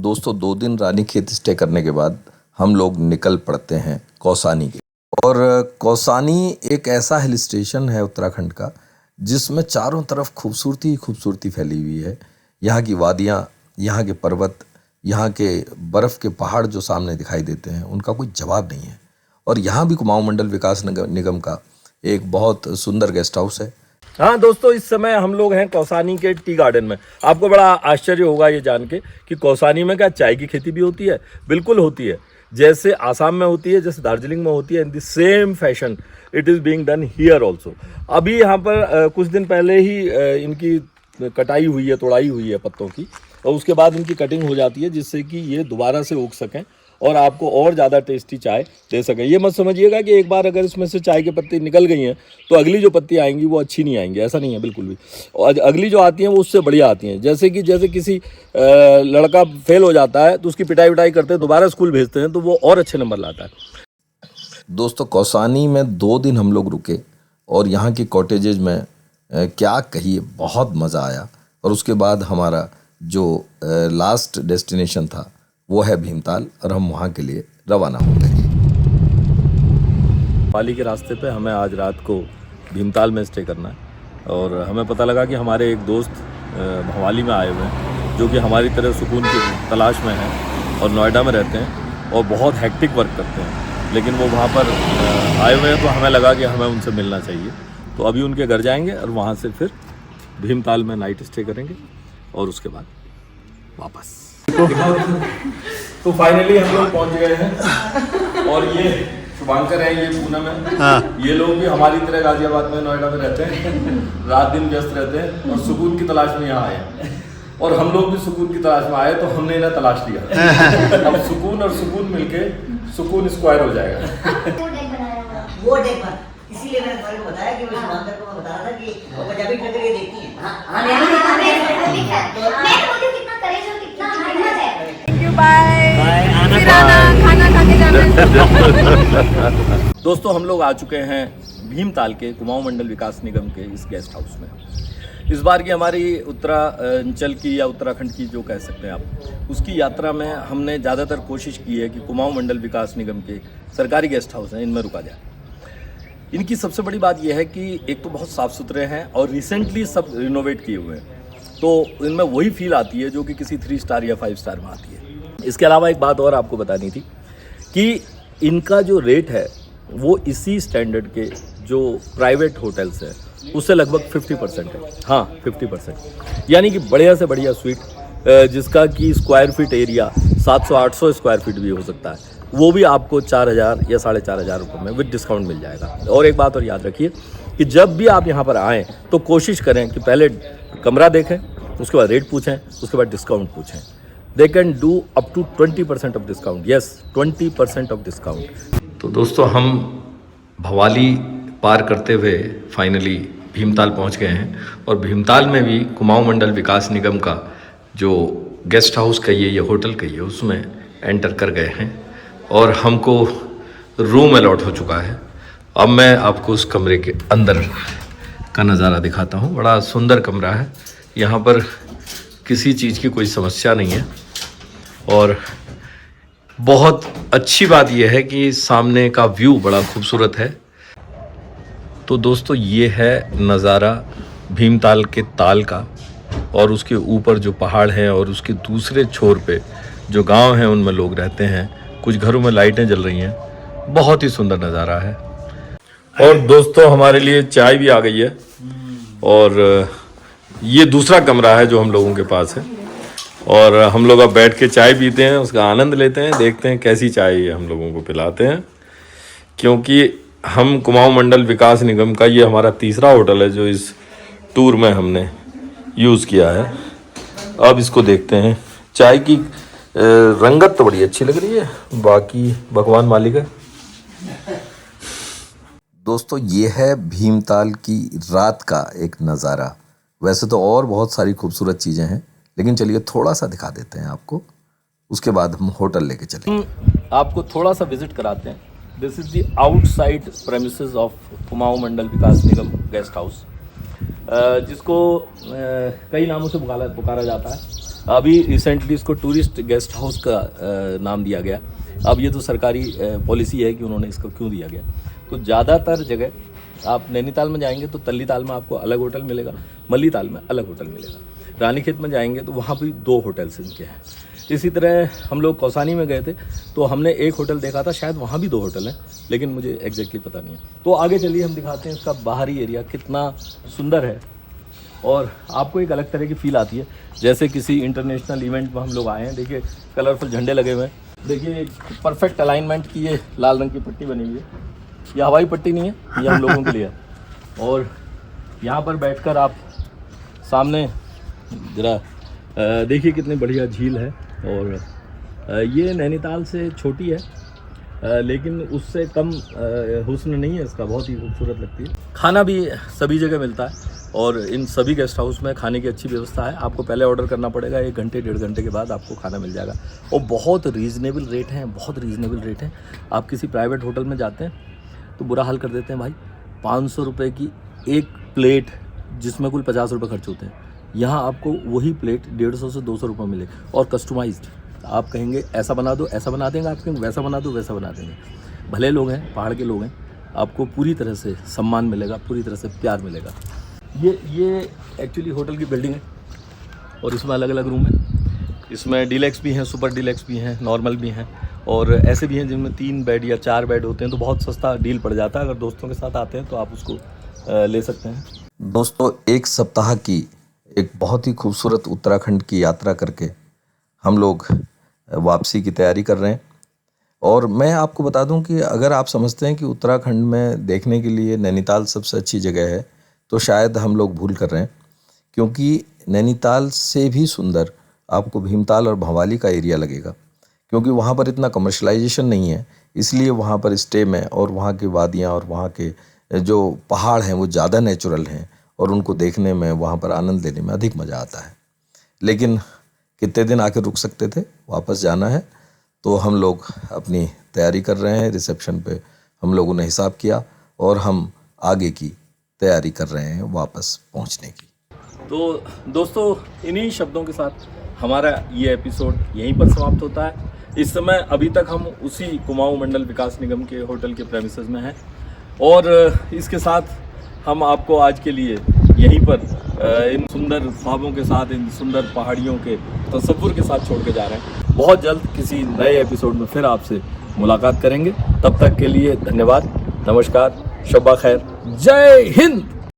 दोस्तों 2 दिन रानीखेत स्टे करने के बाद हम लोग निकल पड़ते हैं कौसानी के। और कौसानी एक ऐसा हिल स्टेशन है उत्तराखंड का जिसमें चारों तरफ खूबसूरती ही खूबसूरती फैली हुई है। यहाँ की वादियाँ, यहाँ के पर्वत, यहाँ के बर्फ़ के पहाड़ जो सामने दिखाई देते हैं उनका कोई जवाब नहीं है। और यहाँ भी कुमाऊं मंडल विकास निगम का एक बहुत सुंदर गेस्ट हाउस है। हाँ दोस्तों, इस समय हम लोग हैं कौसानी के टी गार्डन में। आपको बड़ा आश्चर्य होगा ये जान के कि कौसानी में क्या चाय की खेती भी होती है। बिल्कुल होती है, जैसे आसाम में होती है, जैसे दार्जिलिंग में होती है। In the same fashion it is being done here also. अभी यहाँ पर कुछ दिन पहले ही इनकी कटाई हुई है, तोड़ाई हुई है पत्तों की, और उसके बाद इनकी कटिंग हो जाती है जिससे कि ये दोबारा से उग सकें और आपको और ज़्यादा टेस्टी चाय दे सकें। ये मत समझिएगा कि एक बार अगर इसमें से चाय की पत्ती निकल गई हैं तो अगली जो पत्ती आएंगी वो अच्छी नहीं आएंगी, ऐसा नहीं है बिल्कुल भी। और अगली जो आती हैं वो उससे बढ़िया आती हैं। जैसे किसी लड़का फेल हो जाता है तो उसकी पिटाई विटाई करते हैं, दोबारा स्कूल भेजते हैं तो वो और अच्छे नंबर लाता है। दोस्तों कौसानी में 2 दिन हम लोग रुके और यहाँ की कॉटेजेज में क्या कहिए, बहुत मज़ा आया। और उसके बाद हमारा जो लास्ट डेस्टिनेशन था वो है भीमताल और हम वहाँ के लिए रवाना हो गए। पाली के रास्ते पे हमें आज रात को भीमताल में स्टे करना है और हमें पता लगा कि हमारे एक दोस्त भवाली में आए हुए हैं जो कि हमारी तरह सुकून की तलाश में हैं और नोएडा में रहते हैं और बहुत हेक्टिक वर्क करते हैं, लेकिन वो वहाँ पर आए हुए हैं तो हमें लगा कि हमें उनसे मिलना चाहिए। तो अभी उनके घर जाएंगे और वहाँ से फिर भीमताल में नाइट स्टे करेंगे और उसके बाद वापस। तो फाइनली हम लोग पहुंच गए हैं और ये शुभांकर है, ये पूनम है। हाँ। ये लोग भी हमारी तरह गाजियाबाद में, नोएडा में रहते हैं, रात दिन व्यस्त रहते हैं और सुकून की तलाश में यहाँ आए। और हम लोग भी सुकून की तलाश में आए तो हमने इन्हें तलाश लिया। अब सुकून और सुकून मिलके सुकून स्क्वायर हो जाएगा। वो डेक पर इसीलिए मैंने तुम्हारे को बताया कि वो शुभांकर को मैं बता रहा था कि वो पंजाबी ट्रक ये देखती है। हाँ नहीं मैं बोलती हूँ कितना करेज और कितना हिम्मत है। Thank you, bye. फिर आना, खाना खा के जाना। दोस्तों हम लोग आ चुके हैं भीमताल के कुमाऊं मंडल विकास निगम के इस गेस्ट हाउस में। इस बार की हमारी उत्तरांचल की या उत्तराखंड की जो कह सकते हैं आप, उसकी यात्रा में हमने ज़्यादातर कोशिश की है कि कुमाऊं मंडल विकास निगम के सरकारी गेस्ट हाउस हैं इनमें रुका जाए। इनकी सबसे बड़ी बात यह है कि एक तो बहुत साफ़ सुथरे हैं और रिसेंटली सब रिनोवेट किए हुए हैं, तो इनमें वही फील आती है जो कि किसी 3 स्टार या 5 स्टार में आती है। इसके अलावा एक बात और आपको बतानी थी कि इनका जो रेट है वो इसी स्टैंडर्ड के जो प्राइवेट होटल्स हैं उससे लगभग 50% है। हाँ 50%, यानी कि बढ़िया से बढ़िया स्वीट जिसका कि square feet area 700-800 square feet भी हो सकता है, वो भी आपको 4,000 या 4,500 रुपये में विद डिस्काउंट मिल जाएगा। और एक बात और याद रखिए कि जब भी आप यहाँ पर आएँ तो कोशिश करें कि पहले कमरा देखें, उसके बाद रेट पूछें, उसके बाद डिस्काउंट पूछें। They can do up to 20% off discount. Yes, 20% off discount. तो दोस्तों हम भवाली पार करते हुए फाइनली भीमताल पहुँच गए हैं और भीमताल में भी कुमाऊं मंडल विकास निगम का जो गेस्ट हाउस कहिए या होटल कहिए उसमें एंटर कर गए हैं और हमको रूम अलॉट हो चुका है। अब मैं आपको उस कमरे के अंदर का नज़ारा दिखाता हूँ। बड़ा सुंदर कमरा है, यहाँ पर किसी चीज़ की कोई समस्या नहीं है और बहुत अच्छी बात यह है कि सामने का व्यू बड़ा खूबसूरत है। तो दोस्तों ये है नज़ारा भीमताल के ताल का और उसके ऊपर जो पहाड़ हैं और उसके दूसरे छोर पे जो गांव हैं उनमें लोग रहते हैं। कुछ घरों में लाइटें जल रही हैं, बहुत ही सुंदर नज़ारा है। और दोस्तों हमारे लिए चाय भी आ गई है और ये दूसरा कमरा है जो हम लोगों के पास है और हम लोग अब बैठ के चाय पीते हैं, उसका आनंद लेते हैं, देखते हैं कैसी चाय हम लोगों को पिलाते हैं। क्योंकि हम कुमाऊं मंडल विकास निगम का ये हमारा तीसरा होटल है जो इस टूर में हमने यूज़ किया है। अब इसको देखते हैं। चाय की रंगत तो बड़ी अच्छी लग रही है, बाकी भगवान मालिक है। दोस्तों ये है भीमताल की रात का एक नज़ारा। वैसे तो और बहुत सारी खूबसूरत चीज़ें हैं, लेकिन चलिए थोड़ा सा दिखा देते हैं आपको, उसके बाद हम होटल लेके चलेंगे। आपको थोड़ा सा विजिट कराते हैं। This is the outside premises of Kumaon Mandal Vikas Nigam guest house, जिसको कई नामों से पुकारा जाता है। अभी रिसेंटली इसको टूरिस्ट गेस्ट हाउस का नाम दिया गया। अब ये तो सरकारी पॉलिसी है कि उन्होंने इसको क्यों दिया गया। तो ज़्यादातर जगह आप नैनीताल में जाएंगे तो तल्लीताल में आपको अलग होटल मिलेगा, मल्लीताल में अलग होटल मिलेगा, रानीखेत में जाएंगे तो वहाँ भी 2 होटल्स इनके हैं। इसी तरह हम लोग कौसानी में गए थे तो हमने एक होटल देखा था, शायद वहाँ भी 2 होटल हैं, लेकिन मुझे एग्जैक्टली पता नहीं है। तो आगे चलिए हम दिखाते हैं इसका बाहरी एरिया कितना सुंदर है और आपको एक अलग तरह की फील आती है, जैसे किसी इंटरनेशनल इवेंट में हम लोग आए हैं। देखिए कलरफुल झंडे लगे हुए हैं, देखिए परफेक्ट अलाइनमेंट की ये लाल रंग की पट्टी बनी हुई है। ये हवाई पट्टी नहीं है, ये हम लोगों के लिए है। और यहाँ पर बैठकर आप सामने ज़रा देखिए कितनी बढ़िया झील है। और ये नैनीताल से छोटी है लेकिन उससे कम हुस्न नहीं है इसका, बहुत ही खूबसूरत लगती है। खाना भी सभी जगह मिलता है और इन सभी गेस्ट हाउस में खाने की अच्छी व्यवस्था है। आपको पहले ऑर्डर करना पड़ेगा, 1 घंटे 1.5 घंटे के बाद आपको खाना मिल जाएगा और बहुत रीज़नेबल रेट हैं, बहुत रीज़नेबल रेट हैं। आप किसी प्राइवेट होटल में जाते हैं तो बुरा हाल कर देते हैं भाई, 500 रुपये की एक प्लेट जिसमें कुल 50 रुपये खर्च होते हैं। यहाँ आपको वही प्लेट 150 से 200 रुपये मिले और कस्टमाइज्ड। आप कहेंगे ऐसा बना दो, ऐसा बना देंगे, आप कहेंगे वैसा बना दो, वैसा बना देंगे। भले लोग हैं, पहाड़ के लोग हैं, आपको पूरी तरह से सम्मान मिलेगा, पूरी तरह से प्यार मिलेगा। ये एक्चुअली होटल की बिल्डिंग है और इसमें अलग अलग रूम है। इसमें डीलक्स भी हैं, सुपर डीलक्स भी हैं, नॉर्मल भी हैं और ऐसे भी हैं जिनमें 3 बेड या 4 बेड होते हैं। तो बहुत सस्ता डील पड़ जाता है। अगर दोस्तों के साथ आते हैं तो आप उसको ले सकते हैं। दोस्तों, 1 सप्ताह की एक बहुत ही खूबसूरत उत्तराखंड की यात्रा करके हम लोग वापसी की तैयारी कर रहे हैं। और मैं आपको बता दूं कि अगर आप समझते हैं कि उत्तराखंड में देखने के लिए नैनीताल सबसे अच्छी जगह है तो शायद हम लोग भूल कर रहे हैं, क्योंकि नैनीताल से भी सुंदर आपको भीमताल और भवाली का एरिया लगेगा, क्योंकि वहाँ पर इतना कमर्शलाइजेशन नहीं है, इसलिए वहाँ पर स्टे में और वहाँ की वादियाँ और वहाँ के जो पहाड़ हैं वो ज़्यादा नेचुरल हैं और उनको देखने में, वहाँ पर आनंद लेने में अधिक मज़ा आता है। लेकिन कितने दिन आके रुक सकते थे, वापस जाना है तो हम लोग अपनी तैयारी कर रहे हैं। रिसेप्शन पे हम लोगों ने हिसाब किया और हम आगे की तैयारी कर रहे हैं वापस पहुंचने की। तो दोस्तों, इन्हीं शब्दों के साथ हमारा ये एपिसोड यहीं पर समाप्त होता है। इस समय अभी तक हम उसी कुमाऊं मंडल विकास निगम के होटल के प्रेमिसेस में हैं और इसके साथ हम आपको आज के लिए यहीं पर इन सुंदर ख्वाबों के साथ, इन सुंदर पहाड़ियों के तसव्वुर के साथ छोड़ के जा रहे हैं। बहुत जल्द किसी नए एपिसोड में फिर आपसे मुलाकात करेंगे। तब तक के लिए धन्यवाद, नमस्कार, शब्बा खैर, जय हिंद।